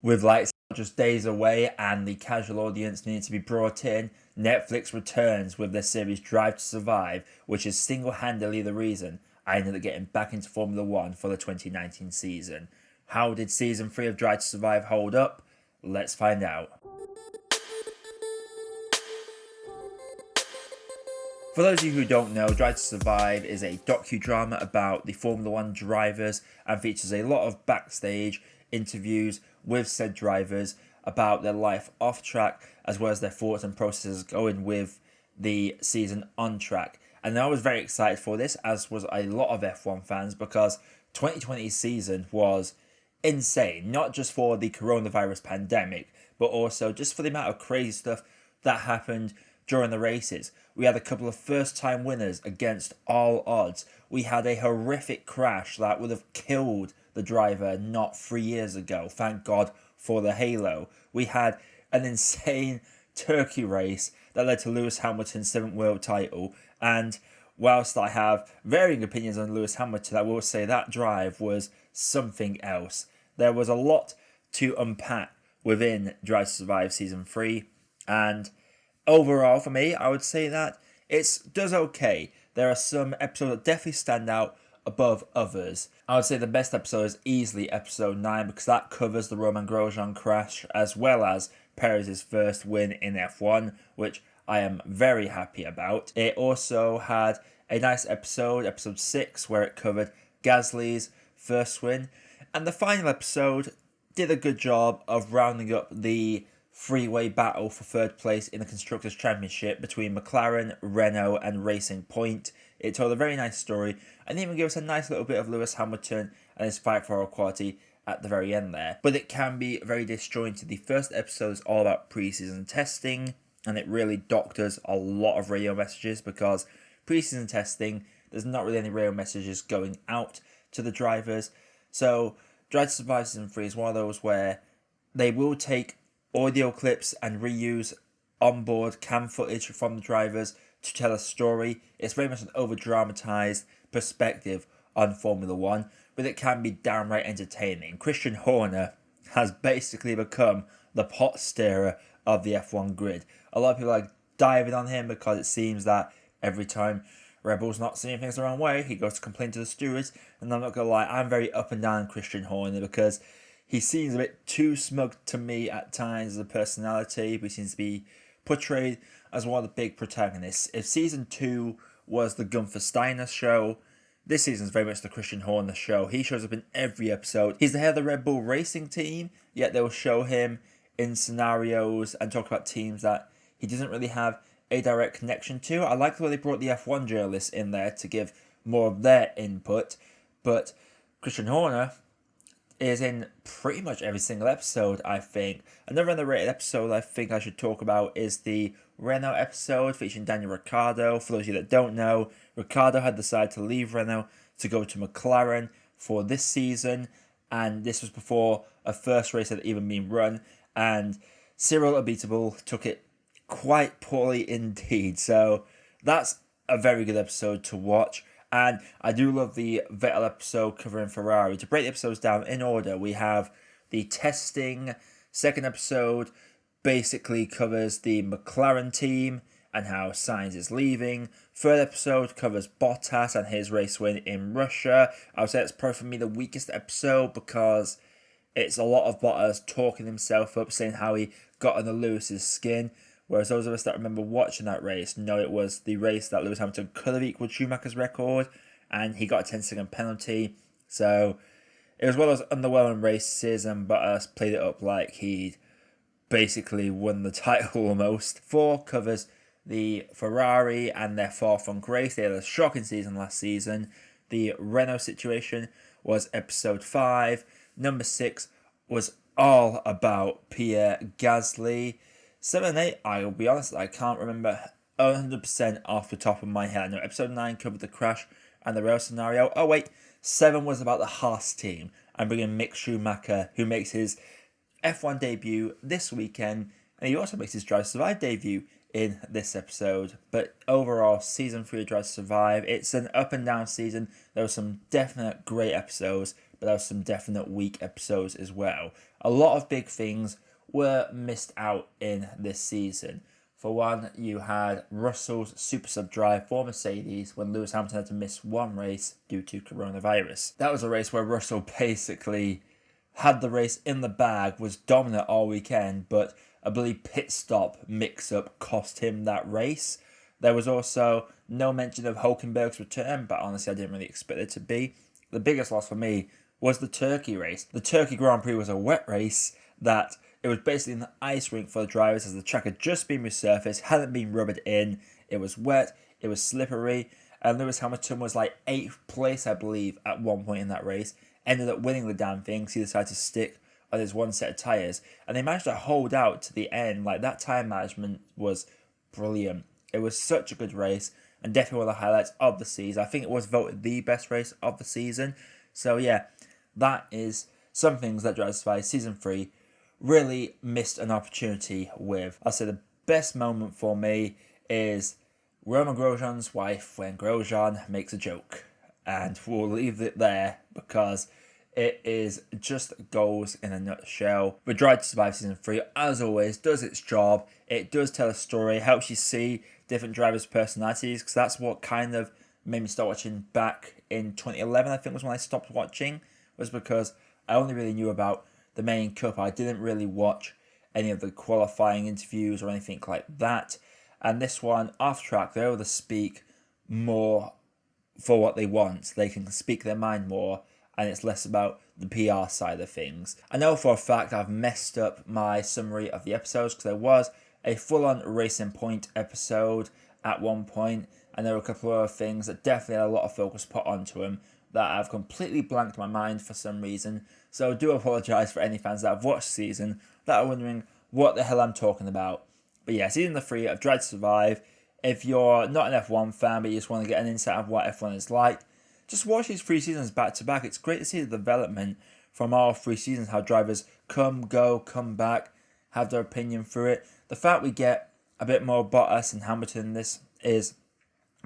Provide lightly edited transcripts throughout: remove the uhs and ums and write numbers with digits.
With lights just days away and the casual audience needing to be brought in, Netflix returns with their series Drive to Survive, which is single-handedly the reason I ended up getting back into Formula One for the 2019 season. How did season 3 of Drive to Survive hold up? Let's find out. For those of you who don't know, Drive to Survive is a docudrama about the Formula One drivers and features a lot of backstage interviews with said drivers about their life off track as well as their thoughts and processes going with the season on track. And I was very excited for this, as was a lot of F1 fans, because 2020 season was insane, not just for the coronavirus pandemic, but also just for the amount of crazy stuff that happened during the races. We had a couple of first-time winners against all odds. We had a horrific crash that would have killed the driver not 3 years ago. Thank God for the halo. We had an insane Turkey race that led to Lewis Hamilton's 7th world title. And whilst I have varying opinions on Lewis Hamilton, I will say that drive was something else. There was a lot to unpack within Drive to Survive Season 3. And overall, for me, I would say that it does okay. There are some episodes that definitely stand out above others. I would say the best episode is easily episode 9 because that covers the Romain Grosjean crash as well as Perez's first win in F1, which I am very happy about. It also had a nice episode 6, where it covered Gasly's first win. And the final episode did a good job of rounding up the three-way battle for third place in the Constructors' Championship between McLaren, Renault and Racing Point. It told a very nice story and even gave us a nice little bit of Lewis Hamilton and his fight for equality at the very end there. But it can be very disjointed. The first episode is all about pre-season testing, and it really doctors a lot of radio messages because pre-season testing, there's not really any radio messages going out to the drivers. So Drive to Survive Season 3 is one of those where they will take audio clips and reuse onboard cam footage from the drivers to tell a story. It's very much an over-dramatized perspective on Formula One, but it can be downright entertaining. Christian Horner has basically become the pot stirrer of the F1 grid. A lot of people are diving on him because it seems that every time Red Bull's not seeing things the wrong way, he goes to complain to the stewards. And I'm not gonna lie, I'm very up and down Christian Horner because he seems a bit too smug to me at times as a personality, but he seems to be portrayed as one of the big protagonists. If season 2 was the Gunther Steiner show, this season is very much the Christian Horner show. He shows up in every episode. He's the head of the Red Bull racing team, yet they'll show him in scenarios and talk about teams that he doesn't really have a direct connection to. I like the way they brought the F1 journalists in there to give more of their input, but Christian Horner is in pretty much every single episode, I think. Another underrated episode I think I should talk about is the Renault episode featuring Daniel Ricciardo. For those of you that don't know, Ricciardo had decided to leave Renault to go to McLaren for this season, and this was before a first race had even been run, and Cyril Abiteboul took it quite poorly indeed. So that's a very good episode to watch. And I do love the Vettel episode covering Ferrari. To break the episodes down in order, we have the testing. Second episode basically covers the McLaren team and how Sainz is leaving. Third episode covers Bottas and his race win in Russia. I would say it's probably for me the weakest episode because it's a lot of Bottas talking himself up, saying how he got under Lewis's skin. Whereas those of us that remember watching that race know it was the race that Lewis Hamilton could have equaled Schumacher's record, and he got a 10-second penalty. So it was one of those underwhelming races, and Bottas played it up like he'd basically won the title almost. 4 covers the Ferrari and their far-flung race. They had a shocking season last season. The Renault situation was episode 5. Number 6 was all about Pierre Gasly. 7 and 8, I will be honest, I can't remember 100% off the top of my head. I know episode 9 covered the crash and the rail scenario. Oh wait, 7 was about the Haas team and bringing Mick Schumacher, who makes his F1 debut this weekend, and he also makes his Drive to Survive debut in this episode. But overall, season 3 of Drive to Survive, it's an up and down season. There were some definite great episodes, but there were some definite weak episodes as well. A lot of big things were missed out in this season. For one, you had Russell's super sub drive for Mercedes when Lewis Hamilton had to miss one race due to coronavirus. That was a race where Russell basically had the race in the bag, was dominant all weekend, but I believe pit stop mix-up cost him that race. There was also no mention of Hulkenberg's return, but honestly I didn't really expect it to be. The biggest loss for me was the Turkey race. The Turkey Grand Prix was a wet race that it was basically in the ice rink for the drivers as the track had just been resurfaced, hadn't been rubbered in, it was wet, it was slippery, and Lewis Hamilton was like 8th place I believe at one point in that race, ended up winning the damn thing because he decided to stick on his one set of tyres, and they managed to hold out to the end. Like, that time management was brilliant. It was such a good race and definitely one of the highlights of the season. I think it was voted the best race of the season. So yeah, that is some things that Drive to Survive Season 3 really missed an opportunity with. I'll say the best moment for me is Roman Grosjean's wife when Grosjean makes a joke. And we'll leave it there because it is just goals in a nutshell. But Drive to Survive Season 3, as always, does its job. It does tell a story, helps you see different drivers' personalities, because that's what kind of made me start watching back in 2011, I think was when I stopped watching, was because I only really knew about the main cup. I didn't really watch any of the qualifying interviews or anything like that. And this one, off track, they're able to speak more for what they want. They can speak their mind more, and it's less about the PR side of things. I know for a fact I've messed up my summary of the episodes because there was a full-on Racing Point episode at one point, and there were a couple of other things that definitely had a lot of focus put onto them that I've completely blanked my mind for some reason. So I do apologise for any fans that have watched the season that are wondering what the hell I'm talking about. But yeah, Season 3 of Drive to Survive. If you're not an F1 fan but you just want to get an insight of what F1 is like, just watch these 3 seasons back to back. It's great to see the development from all 3 seasons, how drivers come, go, come back, have their opinion through it. The fact we get a bit more Bottas and Hamilton in this is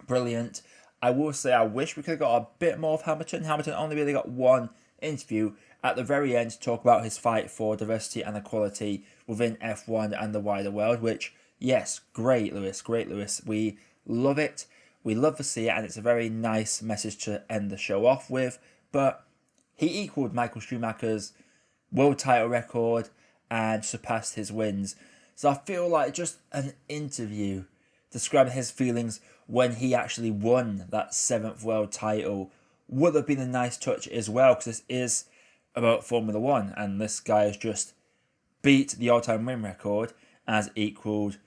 brilliant. I will say I wish we could have got a bit more of Hamilton. Hamilton only really got one interview at the very end to talk about his fight for diversity and equality within F1 and the wider world, which, yes, great Lewis. We love it. We love to see it, and it's a very nice message to end the show off with. But he equaled Michael Schumacher's world title record and surpassed his wins. So I feel like just an interview describing his feelings when he actually won that 7th world title would have been a nice touch as well, because this is about Formula 1, and this guy has just beat the all-time win record and has equalled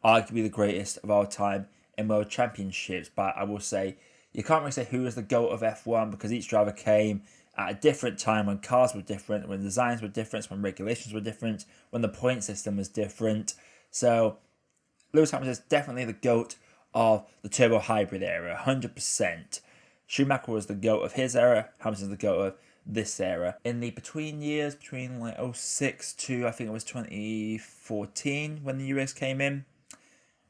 arguably the greatest of all time in world championships. But I will say, you can't really say who is the GOAT of F1 because each driver came at a different time when cars were different, when designs were different, when regulations were different, when the point system was different. So Lewis Hamilton is definitely the GOAT of the turbo hybrid era, 100%. Schumacher was the GOAT of his era, Hamilton's the GOAT of this era. In the between years, between like 06 to I think it was 2014 when the US came in,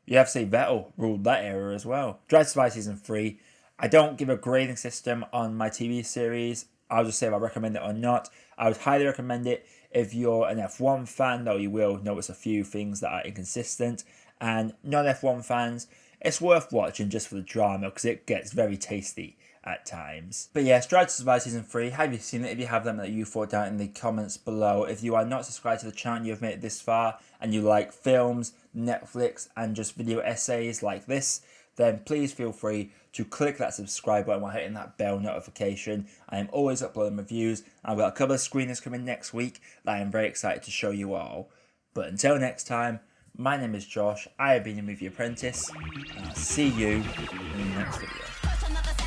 you have to say Vettel ruled that era as well. Drive to Survive Season 3, I don't give a grading system on my TV series. I'll just say if I recommend it or not. I would highly recommend it if you're an F1 fan, though you will notice a few things that are inconsistent. And non-F1 fans, it's worth watching just for the drama because it gets very tasty at times. But yeah, Drive to Survive Season 3, have you seen it? If you have them, that you thought down in the comments below. If you are not subscribed to the channel, you've made it this far, and you like films, Netflix, and just video essays like this, then please feel free to click that subscribe button while hitting that bell notification. I am always uploading reviews. I've got a couple of screeners coming next week that I am very excited to show you all. But until next time, my name is Josh. I have been your Movie Apprentice, and I'll see you in the next video.